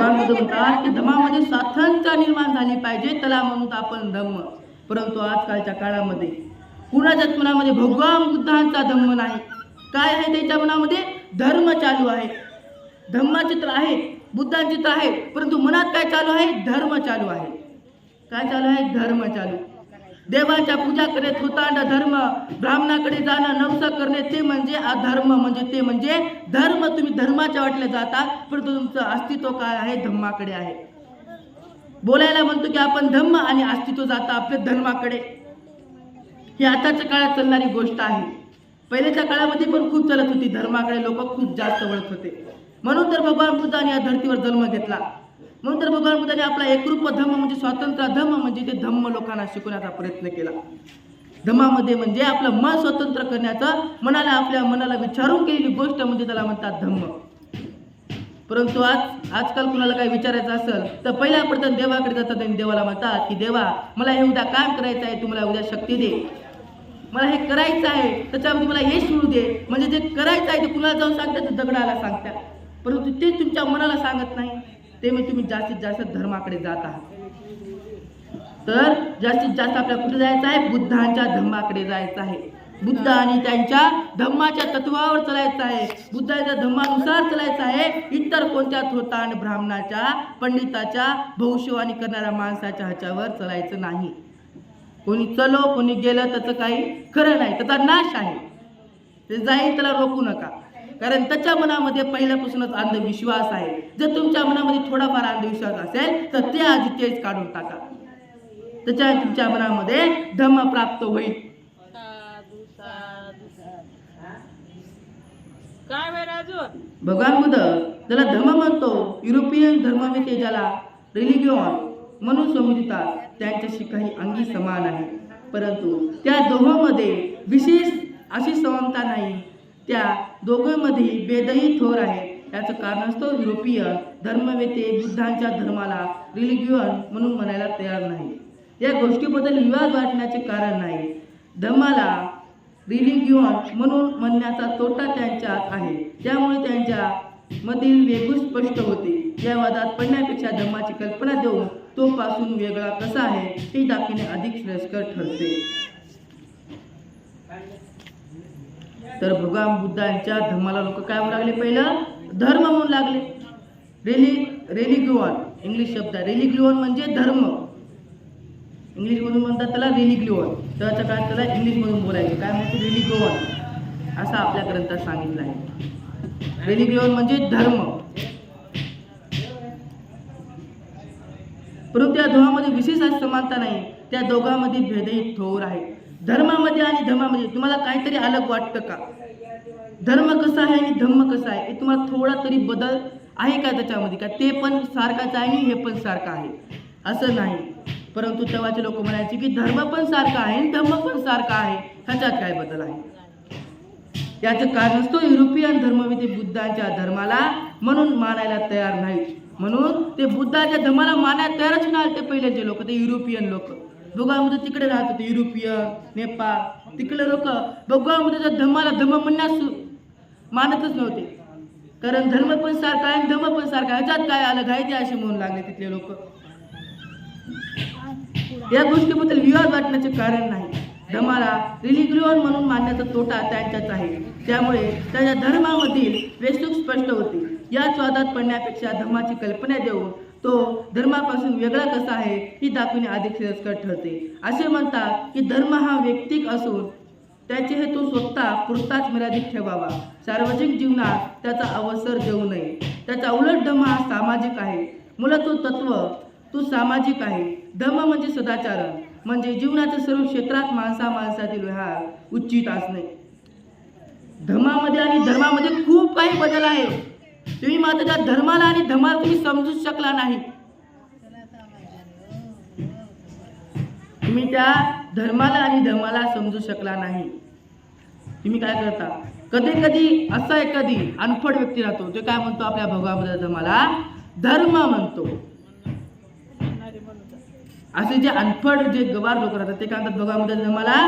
भगवान बुद्ध म्हणतात की धम्मामध्ये स्वातंत्र्य निर्माण झाली पाहिजे, त्याला म्हणून आपण धम्म. परंतु आजकालच्या काळामध्ये कुणाच्याच मनामध्ये भगवान बुद्धांचा धम्म नाही. काय आहे त्याच्या मनामध्ये? धर्म चालू आहे. धम्माचे तर आहे, बुद्धांचे तर आहे, परंतु मनात काय चालू आहे? धर्म चालू आहे. काय चालू आहे? धर्म चालू. देवांच्या पूजा करणे थोतांड धर्म, ब्राह्मणाकडे जाणं नवस करणे ते म्हणजे अधर्म, ते म्हणजे धर्म. तुम्ही धर्माच्या वाटले जातात, परंतु तुमचं अस्तित्व काय आहे? धम्माकडे आहे. बोलायला म्हणतो की आपण धम्म आणि अस्तित्व जातं आपल्या धर्माकडे. ही आताच्या काळात चालणारी गोष्ट आहे. पहिल्याच्या काळामध्ये पण खूप चालत होती, धर्माकडे लोक खूप जास्त वळत होते. म्हणून तर भगवान बुद्धाने या धर्तीवर जन्म घेतला. म्हणून तर भगवान बुद्धाने आपला एकरूप धम्म म्हणजे स्वातंत्र्य धम्म म्हणजे ते धम्म लोकांना शिकवण्याचा प्रयत्न केला. धम्मामध्ये म्हणजे आपलं मन स्वतंत्र करण्याचं, आपल्या मनाला विचारून केलेली गोष्ट म्हणजे त्याला म्हणतात धम्म. परंतु आजकाल कुणाला काही विचारायचं असेल तर पहिल्या प्रथम देवाकडे जातात आणि देवाला म्हणतात की देवा मला हे उद्या काम करायचं आहे, तू मला उद्या शक्ती दे, मला हे करायचं आहे, त्याच्यामध्ये मला यश मिळू दे. म्हणजे जे करायचं आहे ते कुणाला जाऊन सांगतात? ते दगडाला सांगतात. परंतु ते तुमच्या मनाला सांगत नाही. ते म्हणजे तुम्ही जास्तीत जास्त धर्माकडे जात आहात. तर जास्तीत जास्त आपल्याला कुठे जायचं आहे? बुद्धांच्या धम्माकडे जायचं आहे. बुद्ध आणि त्यांच्या धम्माच्या तत्वावर चालायचं आहे. बुद्धाच्या धम्मानुसार चालायचं आहे. इतर कोणत्या थोतांड ब्राह्मणाच्या, पंडिताच्या, भविष्यवाणी करणाऱ्या माणसाच्या ह्याच्यावर चालायचं नाही. कोणी चलो कोणी गेलं त्याचं काही खरं नाही, त्याचा नाश आहे. ते जाईल त्याला रोखू नका, कारण त्याच्या मनामध्ये पहिल्यापासूनच अंधविश्वास आहे. जर तुमच्या मनामध्ये थोडाफार अंधविश्वास असेल तर ते आधी तेच काढून टाका. त्याच्या तुमच्या मनामध्ये धम्म प्राप्त होईल. काय राजू? भगवान बुद्ध ज्याला धर्म म्हणतो, युरोपियन धर्मवेते ज्याला रिलिगियन म्हणून संबोधितात, त्यांच्याशी काही अंगी समान आहे. परंतु त्या दोघांमध्ये विशेष अशी समानता नाही. त्या दोघांमध्ये भेदही थोर आहे. याचं कारण असतो युरोपियन धर्मवेते बुद्धांच्या धर्माला रिलिगियन म्हणून म्हणायला तयार नाही. या गोष्टीबद्दल विवाद वाटण्याचे कारण नाही. धर्माला रिलिगियन म्हणून म्हणण्याचा तोटा त्यांच्यात आहे. त्यामुळे त्यांच्या मधील वेगळी स्पष्ट होते. या वादात पडण्यापेक्षा धर्माची कल्पना देऊन तो पासून वेगळा कसा आहे हे दाखवणे अधिक श्रेयस्कर ठरते. तर भगवान बुद्धांच्या धर्माला लोक काय म्हणू लागले? पहिलं धर्म म्हणू लागले. रिलिगियन इंग्लिश शब्द आहे. रिलिगियन म्हणजे धर्म. इंग्लिश मधून म्हणतात त्याला रिलिगियन. त्याच्या काळात त्याला इंग्लिश मधून बोलायचं. काय म्हणतो? रिलिगियन असं आपल्या ग्रंथात सांगितलं आहे. रिलिगियन म्हणजे धर्म. परंतु त्या दोघांमध्ये विशेष समानता नाही. त्या दोघांमध्ये भेदही थोर आहे. धर्मामध्ये आणि धर्मामध्ये तुम्हाला काहीतरी अलग वाटतं का? धर्म कसा आहे आणि धम्म कसा आहे हे तुम्हाला थोडा तरी बदल आहे का त्याच्यामध्ये? का ते पण सारखाच आहे आणि हे पण सारखं आहे असं नाही. परंतु तेव्हाचे लोक म्हणायचे की धर्म पण सारखा आहे आणि धम्म पण सारखा आहे, ह्याच्यात काय बदल आहे? याचं कारण असतो युरोपियन धर्मवेते बुद्धांच्या धर्माला म्हणून मानायला तयार नाहीत. म्हणून ते बुद्धाच्या धर्माला मानायला तयारच नाही. ते पहिल्याचे लोक, ते युरोपियन लोक भगवान बुद्ध तिकडे राहत होते. युरोपियन, नेपाळ तिकडे लोक भगवान बुद्धाच्या धर्माला धर्म म्हणण्यास मानतच नव्हते. कारण धर्म पण सारखा आहे आणि धर्म पण सारखा आहे, ह्याच्यात काय अलग आहे ते असे म्हणून लागले तिथले लोक. या गोष्टीबद्दल विवाद वाटण्याचे कारण नाही. धर्माला रिलिगियन म्हणून मानण्याचा तोटा त्यांच्याच आहे. त्यामुळे त्याच्या धर्मामधील वेस्तूक स्पष्ट होते. याच वादात पडण्यापेक्षा धर्माची कल्पना देऊन तो धर्मापासून वेगळा कसा आहे ही दाखवणे अधिक श्रेयस्कर ठरते. असे म्हणतात की धर्म हा वैयक्तिक असून त्याचे हेतू स्वतः पुरताच मर्यादित ठेवावा. सार्वजनिक जीवनात त्याचा अवसर देऊ नये. त्याचा उलट धर्म हा सामाजिक आहे. मूलतः तत्व तो सामाजिक आहे. धर्म म्हणजे सदाचारण, म्हणजे जीवनाच्या सर्व क्षेत्रात माणसातील व्यवहार उचित असणे. धर्मामध्ये आणि धर्मामध्ये खूप काही बदल आहे. तुम्ही मात्र त्या धर्माला आणि धर्माला तुम्ही समजूच शकला नाही. तुम्ही त्या धर्माला आणि धर्माला समजू शकला नाही. तुम्ही काय करता? कधी कधी असा एखादी अनफड व्यक्ती राहतो, तो काय म्हणतो? आपल्या भगवान धर्माला धर्म म्हणतो. असे जे अनफड जे गवार लोक राहतात ते काय म्हणतात? भगवान धर्माला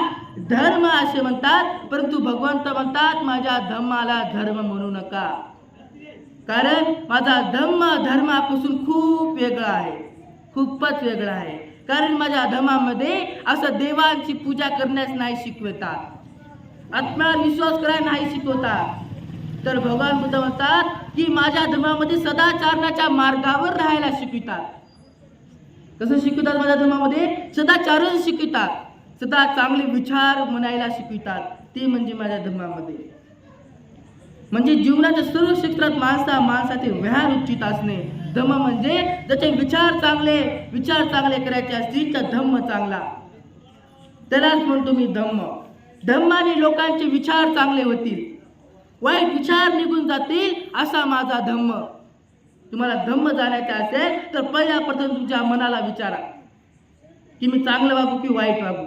धर्म असे म्हणतात. परंतु भगवंत म्हणतात माझ्या धर्माला धर्म म्हणू नका. कारण माझा धम्म धर्मापासून खूप वेगळा आहे, खूपच वेगळा आहे. कारण माझ्या धर्मामध्ये असं देवांची पूजा करण्यास नाही शिकवतात, आत्म्यावर विश्वास करायला नाही शिकवतात. तर भगवान बुद्ध म्हणतात की माझ्या धर्मामध्ये सदाचारणाच्या मार्गावर राहायला शिकवितात. कसं शिकवतात? माझ्या धर्मामध्ये सदाचारण शिकवितात, सदा चांगले विचार म्हणायला शिकवितात. ते म्हणजे माझ्या धर्मामध्ये. म्हणजे जीवनाच्या सर्व क्षेत्रात माणसाचे व्यवहार उचित असणे. धम्म म्हणजे ज्याचे विचार चांगले करायचे असतील तर धम्म चांगला, त्यालाच म्हणतो मी धम्म. धम्माने लोकांचे विचार चांगले होतील, वाईट विचार निघून जातील, असा माझा धम्म. तुम्हाला धम्म जाण्याचे असेल तर पहिल्याप्रथम तुमच्या मनाला विचारा की मी चांगलं वागू की वाईट वागू.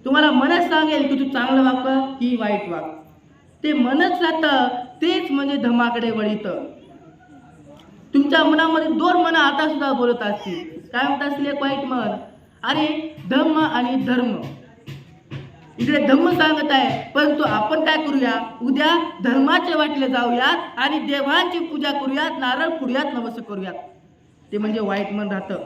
तुम्हाला मनच सांगेल की तू चांगलं वाग की वाईट वाग. ते मनच राहतं, तेच म्हणजे धम्माकडे वळीतं. तुमच्या मनामध्ये दोन मन आता सुद्धा बोलत असतील. काय म्हणत असतील? एक वाईट मन, अरे धम्म आणि धर्म. इकडे धम्म सांगत आहे, परंतु आपण काय करूया? उद्या धर्माचे वाटले जाऊयात आणि देवांची पूजा करूयात, नारळ फोडूयात, नवस करूयात. ते म्हणजे वाईट मन राहतं.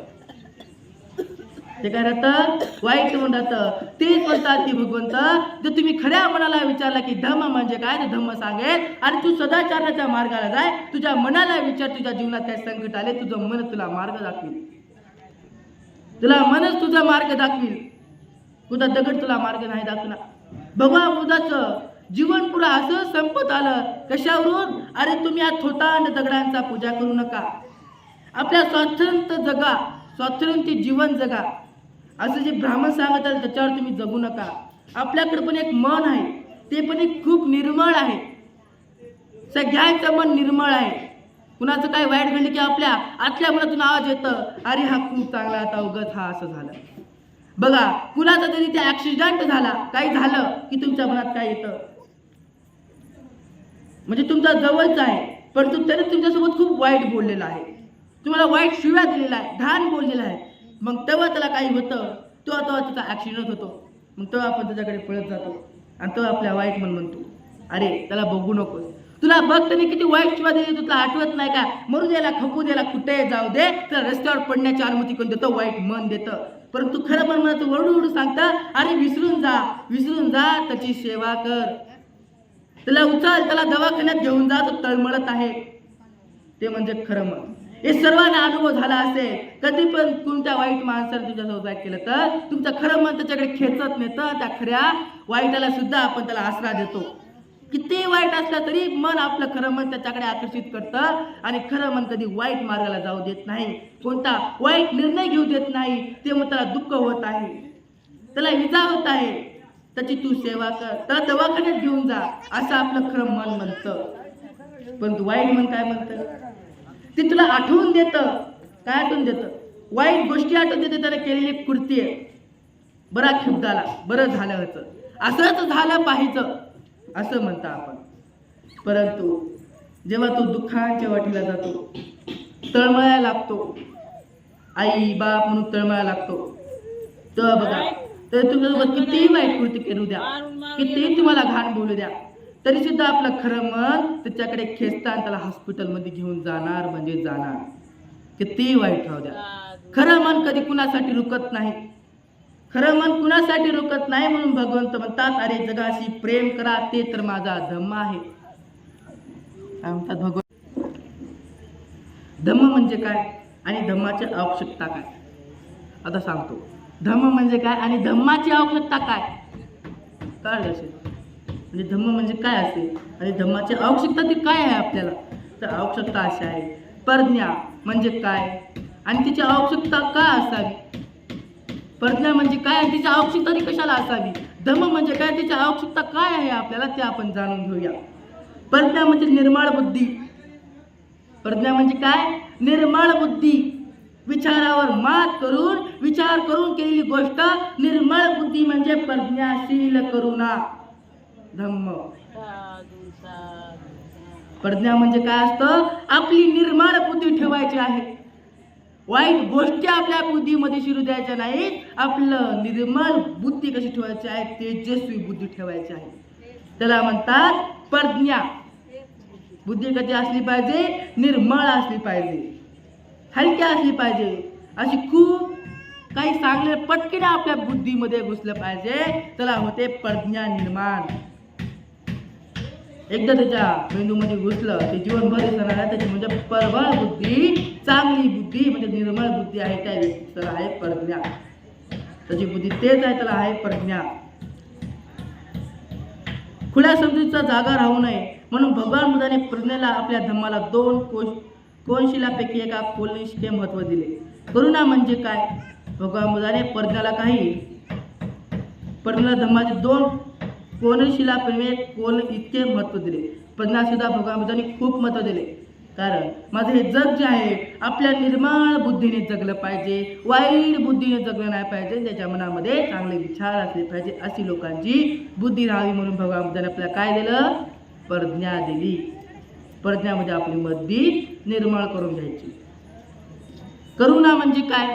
ते काय राहतं? वाईट मन राहतं. तेच म्हणतात की भगवंत, जर तुम्ही खऱ्या मनाला विचारला की धम्म म्हणजे काय, तर धम्म सांगेल. आणि तू सदाचाराच्या मार्गाला जाय, तुझ्या मनाला विचार, तुझ्या जीवनात काय संकट आले, तुझं मन तुला मार्ग दाखवील. तुला मनच तुझा मार्ग दाखवील, तुझा दगड तुला मार्ग नाही दाखवणार. भगवान बुद्धाचं जीवन पुरा असं संपत आलं. कशावरून? अरे तुम्ही या थोतांड दगडांचा पूजा करू नका, आपल्या स्वातंत्र्य जगा, स्वातंत्र्य जीवन जगा. असं जे ब्राह्मण सांगत आहे त्याच्यावर तुम्ही जगू नका. आपल्याकडे पण एक मन आहे, ते पण एक खूप निर्मळ आहे. सगळ्यांचं मन निर्मळ आहे. कुणाचं काय वाईट घडलं की आपल्या आतल्या मनातून आवाज येतं, अरे हा खूप चांगला, आता उगाच हा असं झालं. बघा, कुणाचा तरी ते ऍक्सिडेंट झाला, काही झालं की तुमच्या मनात काय येतं? म्हणजे तुमचा जवळचा आहे, परंतु त्याने तुमच्यासोबत खूप वाईट बोललेला आहे, तुम्हाला वाईट शिव्या दिलेला आहे, घाण बोललेला आहे. मग तेव्हा त्याला काही होतं, तेव्हा त्याचा ऍक्सिडेंट होतो. मग तेव्हा आपण त्याच्याकडे पळत जातो आणि तेव्हा आपल्या वाईट मन म्हणतो, अरे त्याला बघू नको, तुला बघ त्याने किती वाईट शिव्या दिली, तुला आठवत नाही का? मरू द्यायला, खपू द्यायला, कुठे जाऊ दे, तर रस्त्यावर पडण्याची अनुमती कोण देतं? वाईट मन देतं. परंतु खरं मन म्हणत वरडू सांगतं, अरे विसरून जा, त्याची सेवा कर, त्याला उचल, त्याला दवाखान्यात घेऊन जा, तो तळमळत आहे. ते म्हणजे खरं मन. हे सर्वांना अनुभव झाला असेल. कधी पण कोणत्या वाईट माणसाने तुझ्यासोबत वाईट केलं तर तुमचं खरं मन त्याच्याकडे खेचत नेतं. त्या खऱ्या वाईटाला सुद्धा आपण त्याला आसरा देतो. किती वाईट असलं तरी मन, आपलं खरं मन त्याच्याकडे आकर्षित करतं आणि खरं मन कधी वाईट मार्गाला जाऊ देत नाही, कोणता वाईट निर्णय घेऊ देत नाही. ते मग त्याला दुःख होत आहे, त्याला इजा होत आहे, त्याची तू सेवा कर, त्याला दवाखान्यात घेऊन जा, असं आपलं खरं मन म्हणतं. पण वाईट मन काय म्हणतं? ते तुला आठवून देतं. काय आठवून देतं? वाईट गोष्टी आठवून देते, त्याने केलेली कृती आहे. बरा खेप झाला, बरं झालं होतं, असंच झालं पाहिजे असं म्हणता आपण. परंतु जेव्हा तो दुःखांच्या वाटेला जातो, तळमळायला लागतो, आई बाप म्हणून तळमळायला लागतो, तर बघा, तर तुमच्यासोबत कितीही वाईट कृती करू द्या, कितीही तुम्हाला घाण बोलू द्या, तरी सुद्धा आपलं खरं मन त्याच्याकडे खेचता आणि त्याला हॉस्पिटलमध्ये घेऊन जाणार म्हणजे जाणार. कितीही वाईट राहू द्या, खरं मन कधी कुणासाठी रुकत नाही. खरं मन कुणासाठी रुकत नाही. म्हणून भगवंत म्हणतात, अरे जगाशी प्रेम करा, ते तर माझा धम्म आहे. काय म्हणतात भगवंत? धम्म म्हणजे काय आणि धम्माची आवश्यकता काय? आता सांगतो. धम्म म्हणजे काय आणि धम्माची आवश्यकता काय कळलं असेल. म्हणजे धम्म म्हणजे काय असेल आणि धम्माची आवश्यकता ती काय आहे आपल्याला. तर आवश्यकता अशी आहे, प्रज्ञा म्हणजे काय आणि तिची आवश्यकता का असावी. प्रज्ञा म्हणजे काय आणि तिची आवश्यकता ती कशाला असावी. धम्म म्हणजे काय, तिची आवश्यकता काय आहे आपल्याला, ते आपण जाणून घेऊया. प्रज्ञा म्हणजे निर्मळ बुद्धी. प्रज्ञा म्हणजे काय? निर्मळ बुद्धी. विचारावर मात करून विचार करून केलेली गोष्ट निर्मळ बुद्धी म्हणजे प्रज्ञाशील करुणा. धम्म. प्रज्ञा म्हणजे काय असतं? आपली निर्मळ बुद्धी ठेवायची आहे. वाईट गोष्टी आपल्या बुद्धीमध्ये शिरू द्यायच्या नाहीत. आपलं निर्मळ बुद्धी कशी ठेवायची आहे? तेजस्वी बुद्धी ठेवायची आहे. त्याला म्हणतात प्रज्ञा. बुद्धी कधी असली पाहिजे? निर्मळ असली पाहिजे, हलक्या असली पाहिजे. अशी खूप काही चांगले पटकीने आपल्या बुद्धीमध्ये घुसलं पाहिजे, त्याला होते प्रज्ञा निर्माण. एकदा त्याच्या मेंदूमध्ये घुसलं ते जीवनभर दिसणार आहे. त्याची म्हणजे प्रबळ बुद्धी, चांगली बुद्धी म्हणजे निर्मळ बुद्धी आहे त्या व्यक्तीला आहे प्रज्ञा. त्याची बुद्धी तेच आहे, त्याला आहे प्रज्ञा. खुल्या समजुतीचा जागा राहू नये म्हणून भगवान बुद्धाने प्रज्ञेला आपल्या धम्माला 2 कोनशिलापैकी एका कोनशिले महत्त्व दिले. करुणा म्हणजे काय? भगवान बुद्धाने प्रज्ञेला धम्माचे 2 कोनशिलापैकी कोन इतके महत्त्व दिले. प्रज्ञा सुद्धा भगवान बुद्धाने खूप महत्त्व दिले. कारण माझं हे जग जे आहे आपल्या निर्मळ बुद्धीने जगलं पाहिजे, वाईट बुद्धीने जगलं नाही पाहिजे. त्याच्या मनामध्ये चांगले विचार असले पाहिजे. अशी लोकांची बुद्धी राहावी म्हणून भगवान बुद्धाने आपल्याला काय दिलं? प्रज्ञा दिली. प्रज्ञामध्ये आपली बुद्धी निर्मळ करून घ्यायची. करुणा म्हणजे काय?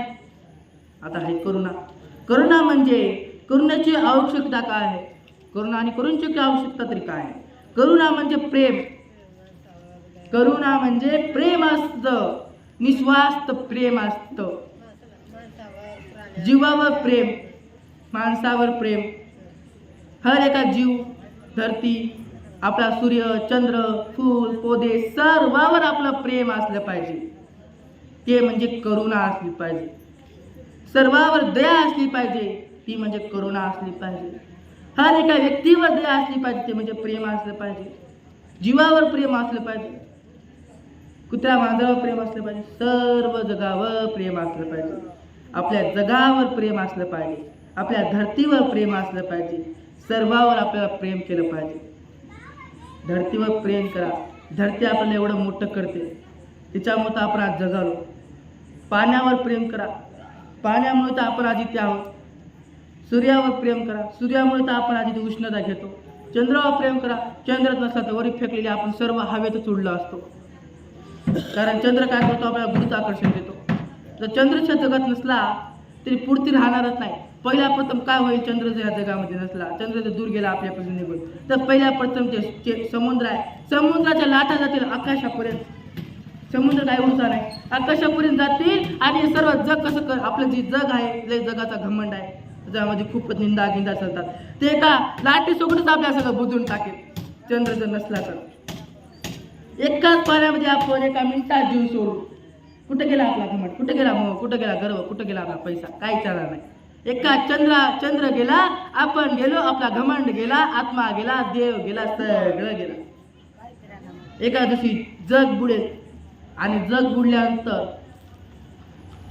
आता आहे करुणा म्हणजे करुण्याची आवश्यकता काय आहे? करुणा आणि करुणेची आवश्यकता तरी काय आहे? करुणा म्हणजे प्रेम. करुणा म्हणजे प्रेम असतं, निस्वार्थ प्रेम असतं. जीवावर प्रेम, माणसावर प्रेम. हर एका जीव, धरती, आपला सूर्य, चंद्र, फूल, पौधे सर्वावर आपलं प्रेम असलं पाहिजे. ते म्हणजे करुणा असली पाहिजे. सर्वावर दया असली पाहिजे, ती म्हणजे करुणा असली पाहिजे. हर एका व्यक्तीवर दया असली पाहिजे, ते म्हणजे प्रेम असलं पाहिजे. जीवावर प्रेम असलं पाहिजे, कुत्र्या मांजरावर प्रेम असलं पाहिजे, सर्व जगावर प्रेम असलं पाहिजे. आपल्या जगावर प्रेम असलं पाहिजे, आपल्या धरतीवर प्रेम असलं पाहिजे. सर्वावर आपल्याला प्रेम केलं पाहिजे. धरतीवर प्रेम करा. धरती आपल्याला एवढं मोठं करते, तिच्यामुळे तर आपण आज जगालो. पाण्यावर प्रेम करा, पाण्यामुळे तर आपण आज इथे आहोत. सूर्यावर प्रेम करा, सूर्यामुळे तर आपण आज इथे उष्णता घेतो. चंद्रावर प्रेम करा, चंद्रात नसला तर वरी फेकलेले आपण सर्व हवेतच उडलो असतो. कारण चंद्र काय करतो? आपल्याला गुरुत्वाकर्षण देतो. जर चंद्रच्या जगात नसला तरी पुढती राहणारच नाही. पहिल्या प्रथम काय होईल? चंद्र जर या जगामध्ये नसला, चंद्र जर दूर गेला आपल्यापासून निघून, तर पहिल्या प्रथम ते समुद्र आहे, समुद्राच्या लाटा जातील आकाशापर्यंत. समुद्र काय उंचा नाही, आकाशापर्यंत जातील. आणि सर्व जग कसं आपलं जे जग आहे, लय जगाचा घमंड आहे, त्याच्यामध्ये खूपच निंदा चालतात. ते एका लाटेसोबतच आपल्या सगळं बुजून टाकेल चंद्र जर नसला तर. एकाच पाण्यामध्ये आपण एका मिनिटात जीव सोडू. कुठे गेला आपला घमंड? कुठे गेला मोह? कुठे गेला गर्व? कुठे गेला आपला पैसा? काही चालणार नाही. एका चंद्र गेला, आपण गेलो, आपला घमंड गेला, आत्मा गेला, देव गेला, सगळं गेला. एका दिवशी जग बुडेल. आणि जग बुडल्यानंतर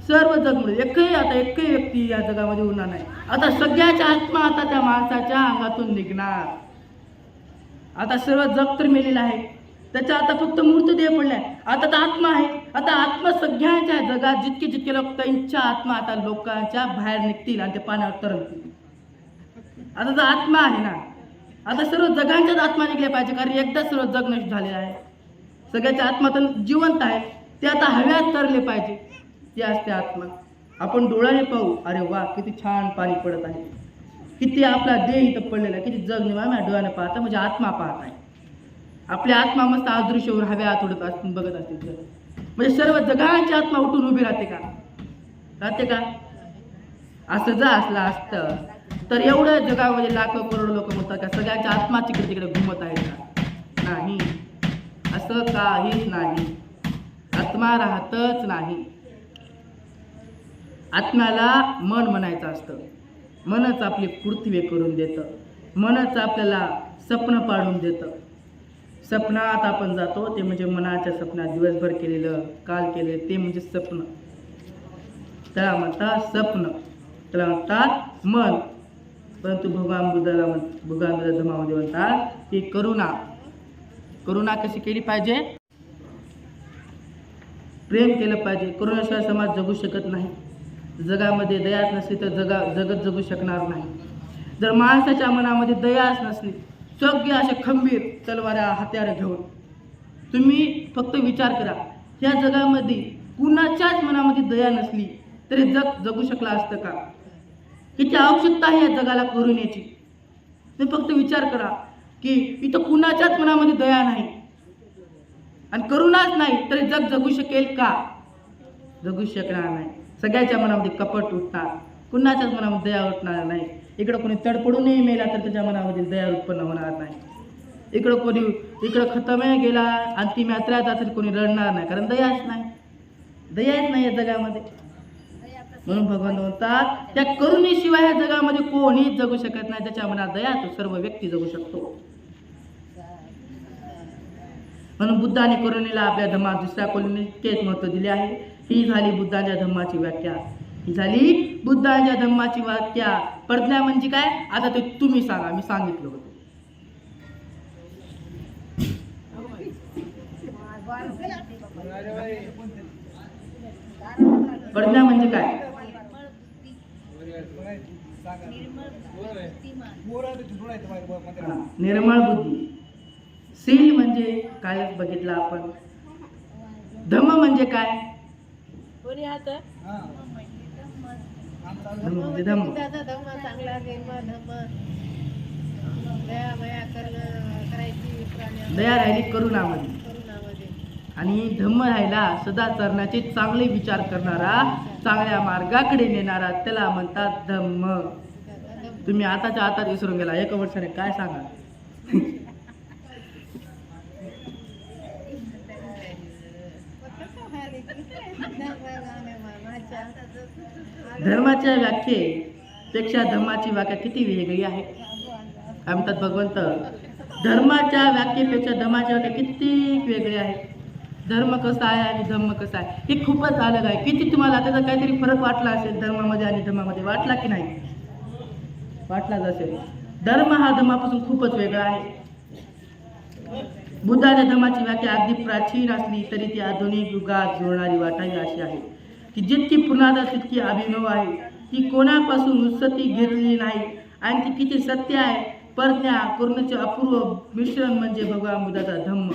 सर्व जग बुडेल. एकही व्यक्ती या जगामध्ये उरणार नाही. आता सगळ्याच्या आत्मा आता त्या माणसाच्या अंगातून निघणार. आता सर्व जग तर मेलेलं आहे, त्याच्या आता फक्त मूर्तदेह पडलाय. आता तर आत्मा आहे. आता आत्मा सगळ्यांच्या जगात जितके लोक, त्यांच्या आत्मा आता लोकांच्या बाहेर निघतील आणि ते पाण्यावर तरंगतील. आता तर आत्मा आहे ना, आता सर्व जगांच्याच आत्मा निघल्या पाहिजे. कारण एकदा सर्व जग नष्ट झालेलं आहे. सगळ्याच्या आत्मा तर जिवंत आहे, ते आता हव्यात तरले पाहिजे. ते असते आत्मा. आपण डोळ्याने पाहू, अरे वा किती छान पाणी पडत आहे, किती आपला देह इथं पडलेला आहे, किती जग निवाय डोळ्याने पाहता म्हणजे आत्मा पाहत आहे. आपल्या आत्मा मस्त अदृश्यवर हव्यात उडत असतील, बघत असतील. म्हणजे सर्व जगांची आत्मा उठून उभी राहते का? राहते का? असं जर असलं असतं तर एवढं जगामध्ये लाखो करोड लोक म्हणतात का सगळ्यांच्या आत्मा तिकडे तिकडे घुमत आहेत का? नाही, असं काहीच नाही. आत्मा राहतच नाही. आत्म्याला मन म्हणायचं असतं. मनच आपली पृथ्वी करून देतं. मनच आपल्याला स्वप्न पाडून देतं. स्वप्नात आपण जातो, ते म्हणजे मनाच्या स्वप्नात दिवसभर केलेलं, काल केलेलं, ते म्हणजे स्वप्न. त्याला म्हणतात स्वप्न, त्याला म्हणतात मन. परंतु भगवान बुद्ध धर्मामध्ये म्हणतात की करुणा कशी केली पाहिजे? प्रेम केलं पाहिजे. करुणाशिवाय समाज जगू शकत नाही. जगामध्ये दयाच नसली तर जगत जगू शकणार नाही. जर माणसाच्या मनामध्ये दयाच नसली, सगळे असे खंबीर तलवाऱ्या हत्यारं घेऊन, तुम्ही फक्त विचार करा, ह्या जगामध्ये कुणाच्याच मनामध्ये दया नसली तरी जग जगू शकला असतं का? किती आवश्यकता आहे या जगाला करुण्याची. तुम्ही फक्त विचार करा की इथं कुणाच्याच मनामध्ये दया नाही. आणि करुणाच नाही तरी जग जगू शकेल का? जगू शकणार नाही. सगळ्याच्या मनामध्ये कपट उठणार, कुणाच्याच मनामध्ये दया उठणार नाही. इकडं कोणी तडपडूनही मेला तर त्याच्या मनामध्ये दया उत्पन्न होणार नाही. इकडं खतमही गेला अंतिम यात्रा जातील कोणी रडणार नाही, कारण दयाच नाही या जगामध्ये. म्हणून भगवान म्हणतात त्या करुणेशिवाय या जगामध्ये कोणीच जगू शकत नाही. त्याच्या मनात दया तो सर्व व्यक्ती जगू शकतो. म्हणून बुद्धाने करुणेला आपल्या धम्मात दुसऱ्या कोणीने इतकेच महत्त्व दिले आहे. ही झाली बुद्धांच्या धम्माची व्याख्या. प्रज्ञा म्हणजे काय? आता ते तुम्ही सांगा, मी सांगितलं होतं. प्रज्ञा म्हणजे काय? निर्मळ बुद्धी. शील म्हणजे काय बघितलं आपण. धम्म म्हणजे काय? दया राहिली करुणामध्ये आणि धम्म राहिला सदाचरणाचे चांगले विचार करणारा, चांगल्या मार्गाकडे नेणारा, त्याला म्हणतात धम्म. तुम्ही आताच्या आतात विसरून गेला. 1 वर्षाने काय सांगा. धर्माच्या व्याख्येपेक्षा धम्माची व्याख्या किती वेगळी आहे. काय म्हणतात भगवंत? धर्माच्या व्याख्येपेक्षा धम्माची व्याख्या किती वेगळी आहे. धर्म कसा आहे आणि धम्म कसा आहे हे खूपच अलग आहे. किती तुम्हाला त्याचा काहीतरी फरक वाटला असेल धर्मामध्ये आणि धम्मामध्ये, वाटला की नाही? वाटलाच असेल. धर्म हा धर्मापासून खूपच वेगळा आहे. बुद्धाच्या धर्माची व्याख्या अगदी प्राचीन असली तरी ती आधुनिक युगात जुळणारी वाटावी अशी आहे की जितकी पूर्णता तितकी अभिनव आहे. ती कोणापासून उत्पत्ती घेतलेली नाही आणि ती किती सत्य आहे. प्रज्ञा करुणेचे अपूर्व मिश्रण म्हणजे भगवान बुद्धाचा धम्म.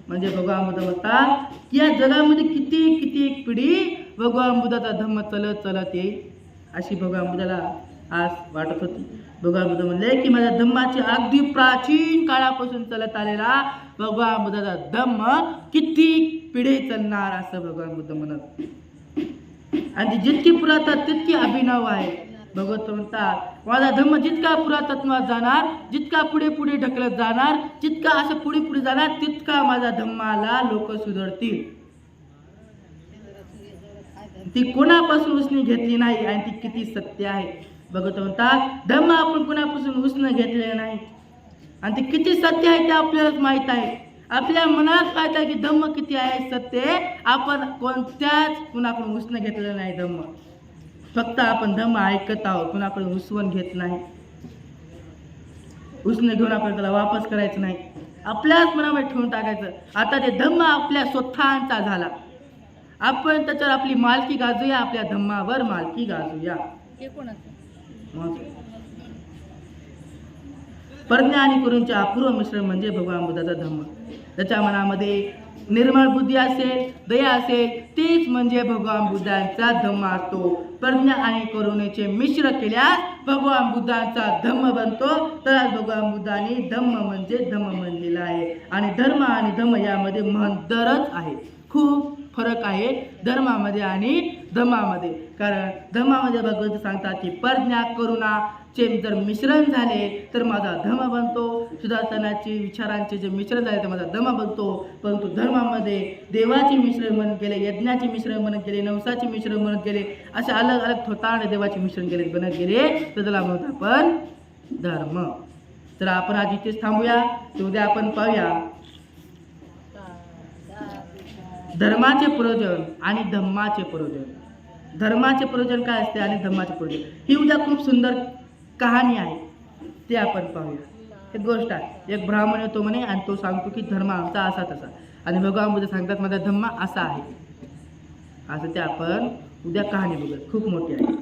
म्हणजे भगवान बुद्ध म्हणतात की या जगामध्ये किती पिढी भगवान बुद्धाचा धम्म चलत येईल अशी भगवान बुद्धाला आज वाटत होती. भगवान बुद्ध म्हणले की माझ्या धम्माची अगदी प्राचीन काळापासून चलत आलेला भगवान बुद्धाचा धम्म किती पिढी चालणार असं भगवान बुद्ध म्हणत. आणि जितकी पुरातन तितकी अभिनव आहे. भगवंत म्हणतात माझा धम्म जितका पुरातत्वात जाणार, जितका पुढे ढकलत जाणार, जितका असं पुढे जाणार, तितका माझ्या धम्माला लोक सुधारतील. ती कोणापासून उसने घेतली नाही आणि ती किती सत्य आहे. भगवंत म्हणतात धम्म आपण कोणापासून उसने घेतलेला नाही आणि ती किती सत्य आहे ते आपल्यालाच माहित आहे. आपल्या मनात माहित आहे की धम्म किती आहे सत्य. आपण कोणत्याच कुणाकडून उसने घेतलेलं नाही धम्म. फक्त आपण धम्म ऐकत आहोत, कुणाकडून उसवून घेत नाही. उसने घेऊन आपण त्याला वापस करायचं नाही, आपल्याच मनामध्ये ठेवून टाकायचं. आता ते धम्म आपल्या स्वतःचा झाला. आपण त्याच्यावर आपली मालकी गाजूया, आपल्या धम्मावर मालकी गाजूया. प्रज्ञा आणि करुणेचे अपूर्व मिश्रण म्हणजे भगवान बुद्धाचा धम्म. त्याच्या मनामध्ये निर्मळ बुद्धी असेल, दया असेल, तेच म्हणजे भगवान बुद्धांचा धम्म असतो. प्रज्ञा आणि करुणेचे मिश्र केल्यास भगवान बुद्धांचा धम्म बनतो. तर भगवान बुद्धांनी धम्म म्हणजे धम्म म्हणलेला आहे. आणि धर्म आणि धम्म यामध्ये महंतरच आहे. खूप फरक आहे धर्मामध्ये आणि धम्मामध्ये. कारण धम्मामध्ये भगवंत सांगतात की प्रज्ञा करुणाचे जर मिश्रण झाले तर माझा धम्म बनतो. सुधारणाचे विचारांचे जे मिश्रण झाले तर माझा धम्म बनतो. परंतु धर्मामध्ये देवाचे मिश्रण बनत गेले, यज्ञाचे मिश्रण बनत गेले, नवसाचे मिश्रण बनत गेले, असे अलग अलग थोतांड देवाचे मिश्रण बनत गेले तर त्याला म्हणतो आपण धर्म. तर आपण आज इथेच थांबूया. तर उद्या आपण पाहूया धर्माचे प्रयोजन आणि धम्माचे प्रयोजन. धर्माचे प्रयोजन काय असते आणि धम्माचे प्रयोजन, ही उद्या खूप सुंदर कहाणी आहे, ते आपण पाहूया. एक गोष्ट आहे, एक ब्राह्मण येतो म्हणे आणि तो सांगतो की धर्म आमचा असा तसा, आणि भगवान बुद्ध सांगतात माझा धम्म असा आहे. असं ते आपण उद्या कहाणी बघूया, खूप मोठी आहे.